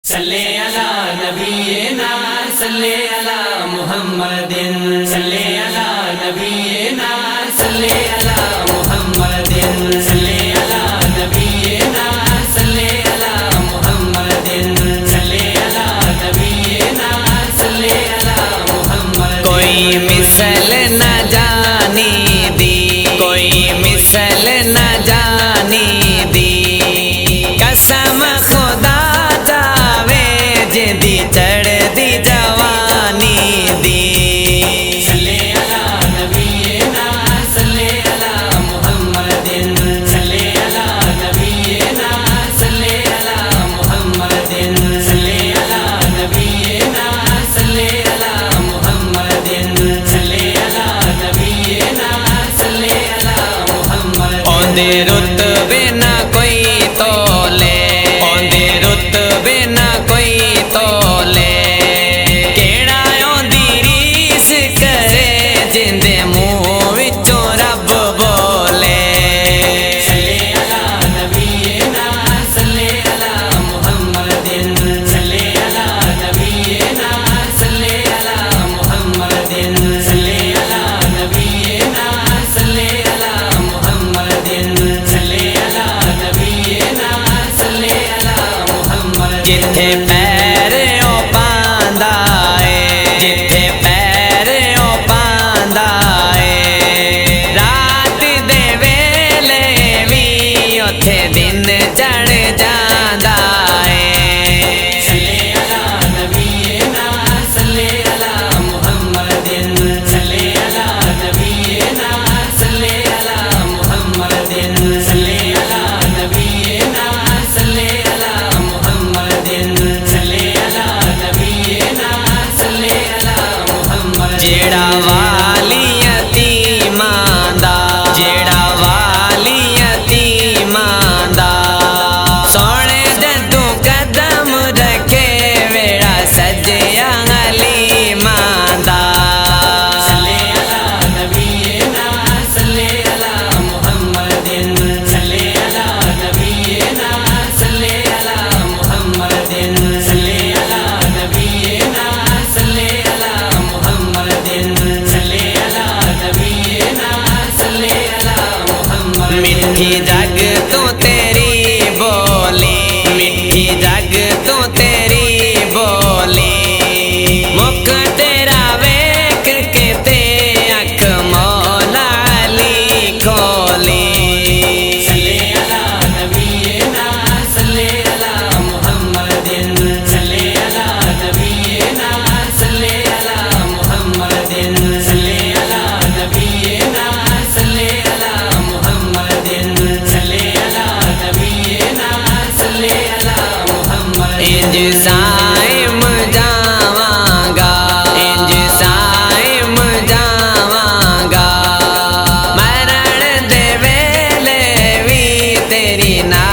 صلی علی نبینا صلی علی محمد صلی علی نبینا صلی علی محمد صلی علی نبینا صلی علی محمد صلی علی نبینا صلی علی محمد کوئی مثل نہ جانی دی، کوئی مثل نہ جانی دی، قسم خدا جاوے جدی چڑھ دی جوانی دی۔ صلی علی نبینا صلی علی محمد صلی علی نبینا صلی علی محمد صلی علی نبینا صلی علی محمد صلی علی نبینا صلی علی محمد۔ اوندے رتبے نہ کوئی تولے، اوندے رتبے نہ کوئی تولے، کیڑا اوندی ریس کرے جندے منہ وچوں رب بولے۔ صلی علی نبینا صلی علی محمد صلی علی نبینا صلی علی محمد صلی علی نبینا صلی علی محمد صلی علی نبینا صلی علی محمد۔ جتھے پیر او پاندا اے، جتھے پیر او پاندا اے، رات دے ویلے وی اوتھے دن چڑھ جاندا اے۔ صلی علی نبینا صلی علی محمد صلی علی نبینا صلی علی محمد صلی علی نبینا صلی علی محمد صلی علی نبینا صلی علی محمد۔ جیڑا والی یتیماں دا، جیڑا والی یتیماں دا، سونے جدوں قدم رکھے ویڑا سجیا حلیماں دا۔ صلی علی نبینا صلی علی محمد صلی علی نبینا صلی علی محمد صلی علی نبینا صلی علی محمد صلی علی نبینا صلی علی محمد۔ میٹھی جگ تو تیری بولی، میٹھی جگ تو تیری بولی، مکھ تیرا ویکھ کے تے اکھ مولا علی کھولی۔ صلی علی نبینا صلی علی محمد صلی علی نبینا صلی علی محمد صلی علی نبینا صلی علی محمد صلی علی نبینا صلی علی محمد۔ انج سائم جاواں گا، انج سائم جاواں گا، مرن دے ویلے وی تیری نا